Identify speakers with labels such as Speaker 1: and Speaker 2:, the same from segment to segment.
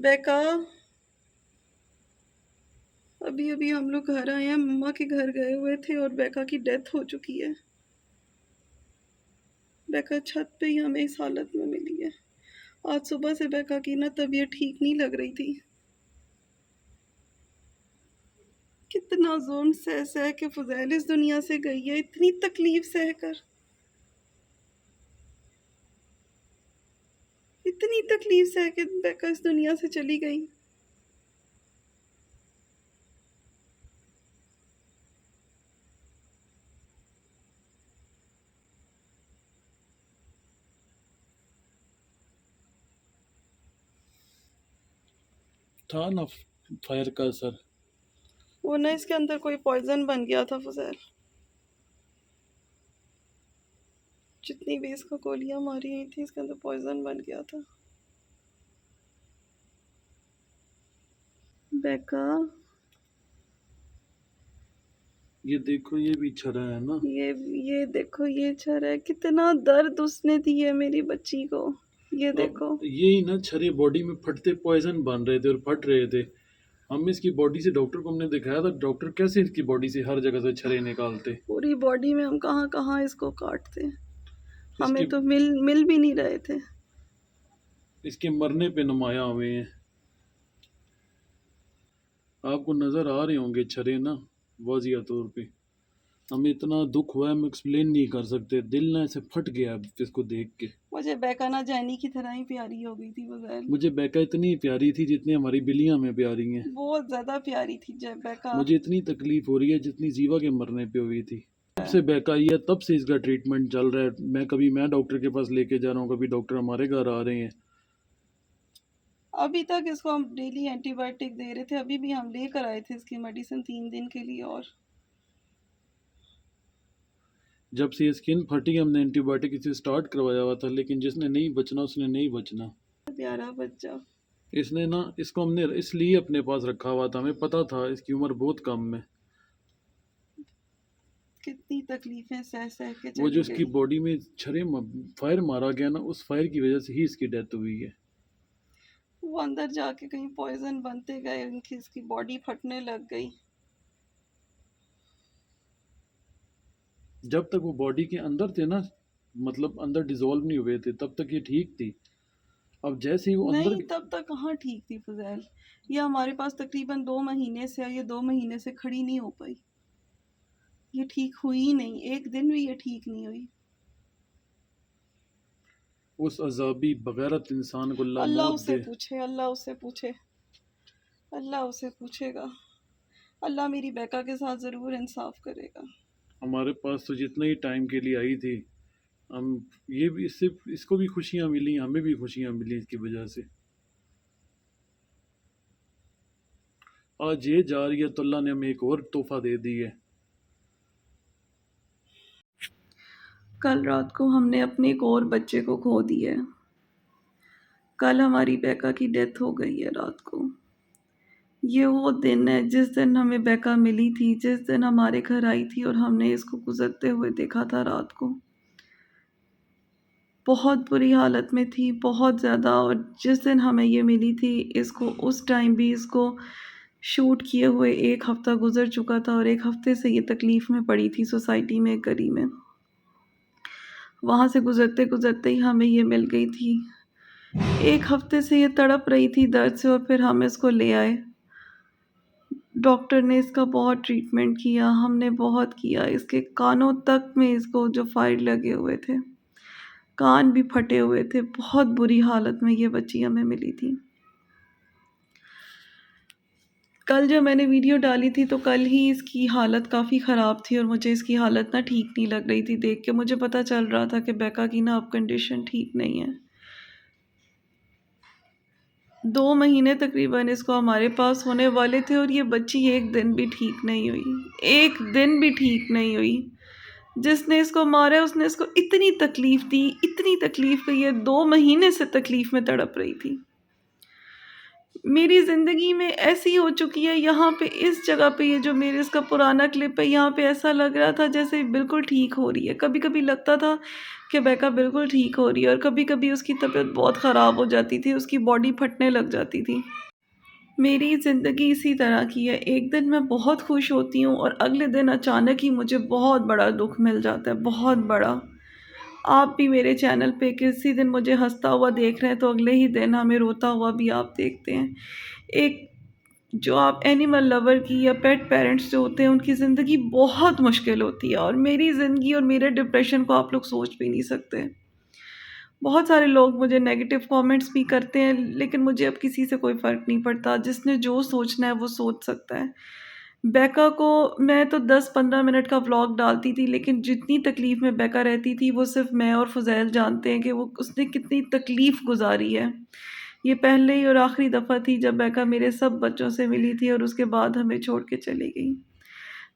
Speaker 1: बेका, अभी अभी हम लोग घर आए हैं। मम्मा के घर गए हुए थे और बेका की डेथ हो चुकी है। बेका छत पे ही हमें इस हालत में मिली है। आज सुबह से बेका की ना तबीयत ठीक नहीं लग रही थी। कितना जुल्म सह सह के फुजैल इस दुनिया से गई है, इतनी तकलीफ सह कर, इतनी तकलीफ सह के बेका इस दुनिया से चली गई।
Speaker 2: था ना फायर का असर।
Speaker 1: वो ना इसके अंदर कोई पॉइजन बन गया था फुजैल। जितनी भी इसको गोलियां मारी गई थी इसके अंदर पॉइजन बन गया था। बेका,
Speaker 2: ये देखो ये भी छरा है ना।
Speaker 1: ये देखो, ये छर है। कितना दर्द उसने दिया मेरी बच्ची को। ये
Speaker 2: अब
Speaker 1: देखो।
Speaker 2: यही ना छरे बॉडी में फटते पॉइजन बन रहे थे और फट रहे थे। हम इसकी बॉडी से डॉक्टर को हमने दिखाया था, डॉक्टर कैसे इसकी बॉडी से हर जगह से छरे निकालते।
Speaker 1: पूरी बॉडी में हम कहाँ कहाँ इसको काटते। हमें
Speaker 2: इसके
Speaker 1: तो मिल मिल भी नहीं रहे थे।
Speaker 2: इसके मरने पे नुमाया हुए हैं। आपको नजर आ रहे होंगे छरे ना, वाजिया तौर पे। हमें इतना दुख हुआ है, हम एक्सप्लेन नहीं कर सकते। दिल ना ऐसे फट गया अब इसको देख के।
Speaker 1: मुझे बेकाना जैनी की तरह ही प्यारी हो गई थी बगैर।
Speaker 2: मुझे बेका इतनी प्यारी थी जितनी हमारी बिल्लियां में प्यारी हैं।
Speaker 1: बहुत ज्यादा प्यारी थी जब बेका।
Speaker 2: मुझे इतनी तकलीफ हो रही है जितनी जीवा के मरने पे हुई थी। तब से बेका आई है, तब से इसका ट्रीटमेंट चल रहा है। मैं डॉक्टर के पास लेके जा रहा हूँ, कभी डॉक्टर हमारे घर आ रहे हैं।
Speaker 1: अभी तक इसको हम डेली एंटीबायोटिक दे रहे थे। अभी भी हम लेकर आए थे इसकी मेडिसिन 3 दिन के लिए। और
Speaker 2: जब से ये स्किन फटी हमने एंटीबायोटिक इसे स्टार्ट करवाया हुआ था, लेकिन जिसने नहीं बचना उसने नहीं बचना।
Speaker 1: प्यारा बच्चा।
Speaker 2: इसने ना, इसको हमने इसलिए अपने पास रखा हुआ था, हमें पता था इसकी उम्र बहुत कम है।
Speaker 1: कितनी तकलीफें सह सह के
Speaker 2: वो जो
Speaker 1: चली
Speaker 2: इसकी
Speaker 1: गई।
Speaker 2: बॉडी में फायर मारा गया ना, उस फायर की वजह से ही इसकी डेथ हुई है।
Speaker 1: वो अंदर जाके कहीं पॉइजन बनते गए, उनकी इसकी बॉडी फटने लग गई।
Speaker 2: जब तक वो बॉडी के अंदर थे ना, मतलब अंदर डिजोल्व नहीं हुए थे, तब तक ये ठीक थी। अब जैसे ही वो अंदर,
Speaker 1: नहीं, तब तक कहाँ ठीक थी फजैल। ये हमारे पास तकरीबन 2 महीने से है। ये 2 महीने से खड़ी नहीं हो पाई। ये ठीक हुई ही नहीं, एक दिन भी ये ठीक नहीं हुई।
Speaker 2: उस अजाबी बगैरत इंसान को अल्लाह
Speaker 1: अल्लाह
Speaker 2: मौत
Speaker 1: उससे
Speaker 2: दे।
Speaker 1: पूछे, अल्लाह उससे पूछे, अल्लाह उससे पूछेगा। अल्लाह मेरी बेका के साथ ज़रूर इंसाफ करेगा।
Speaker 2: हमारे पास तो जितने ही टाइम के लिए आई थी, हम ये भी, इससे इसको भी खुशियां मिली, हमें भी खुशियां मिली इसकी वजह से। आज ये जा रही है तो अल्लाह ने हमें एक और तोहफा दे दी है।
Speaker 1: कल रात को हमने अपने एक और बच्चे को खो दिया है। कल हमारी बेका की डेथ हो गई है रात को। ये वो दिन है जिस दिन हमें बेका मिली थी, जिस दिन हमारे घर आई थी और हमने इसको गुजरते हुए देखा था रात को। बहुत बुरी हालत में थी, बहुत ज़्यादा। और जिस दिन हमें ये मिली थी, इसको उस टाइम भी इसको शूट किए हुए 1 हफ़्ता गुजर चुका था और 1 हफ़्ते से ये तकलीफ़ में पड़ी थी सोसाइटी में, एक गली में। वहाँ से गुजरते गुजरते ही हमें ये मिल गई थी। 1 हफ़्ते से ये तड़प रही थी दर्द से और फिर हम इसको ले आए। डॉक्टर ने इसका बहुत ट्रीटमेंट किया, हमने बहुत किया। इसके कानों तक में इसको जो फाइल लगे हुए थे, कान भी फटे हुए थे। बहुत बुरी हालत में ये बच्ची हमें मिली थी। कल जब मैंने वीडियो डाली थी तो कल ही इसकी हालत काफ़ी ख़राब थी और मुझे इसकी हालत ना ठीक नहीं लग रही थी। देख के मुझे पता चल रहा था कि बेका की ना अब कंडीशन ठीक नहीं है। 2 महीने तकरीबन इसको हमारे पास होने वाले थे और ये बच्ची एक दिन भी ठीक नहीं हुई, एक दिन भी ठीक नहीं हुई। जिसने इसको मारा है उसने इसको इतनी तकलीफ़ दी, इतनी तकलीफ़ कि ये 2 महीने से तकलीफ़ में तड़प रही थी। मेरी ज़िंदगी में ऐसी हो चुकी है, यहाँ पे इस जगह पे ये जो मेरे इसका पुराना क्लिप है, यहाँ पे ऐसा लग रहा था जैसे बिल्कुल ठीक हो रही है। कभी-कभी लगता था कि बेका बिल्कुल ठीक हो रही है और कभी-कभी उसकी तबीयत बहुत ख़राब हो जाती थी, उसकी बॉडी फटने लग जाती थी। मेरी ज़िंदगी इसी तरह की है, एक दिन मैं बहुत खुश होती हूँ और अगले दिन अचानक ही मुझे बहुत बड़ा दुःख मिल जाता है, बहुत बड़ा। आप भी मेरे चैनल पे किसी दिन मुझे हँसता हुआ देख रहे हैं, तो अगले ही दिन हमें रोता हुआ भी आप देखते हैं। एक जो आप एनिमल लवर की या पेट पेरेंट्स जो होते हैं, उनकी ज़िंदगी बहुत मुश्किल होती है और मेरी ज़िंदगी और मेरे डिप्रेशन को आप लोग सोच भी नहीं सकते। बहुत सारे लोग मुझे नेगेटिव कमेंट्स भी करते हैं, लेकिन मुझे अब किसी से कोई फ़र्क नहीं पड़ता। जिसने जो सोचना है वो सोच सकता है। बेका को मैं तो 10-15 मिनट का व्लॉग डालती थी, लेकिन जितनी तकलीफ़ में बेका रहती थी वो सिर्फ़ मैं और फ़ुज़ैल जानते हैं कि वो उसने कितनी तकलीफ़ गुज़ारी है। ये पहले ही और आखिरी दफ़ा थी जब बेका मेरे सब बच्चों से मिली थी और उसके बाद हमें छोड़ के चली गई।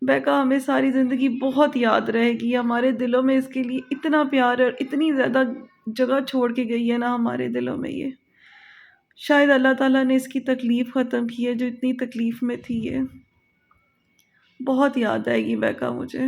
Speaker 1: बेका हमें सारी ज़िंदगी बहुत याद रहेगी, हमारे दिलों में इसके लिए इतना प्यार और इतनी ज़्यादा जगह छोड़ के गई है ना हमारे दिलों में ये। शायद अल्लाह ताला ने इसकी तकलीफ़ ख़त्म की है जो इतनी तकलीफ़ में थी ये। बहुत याद आएगी बेका मुझे।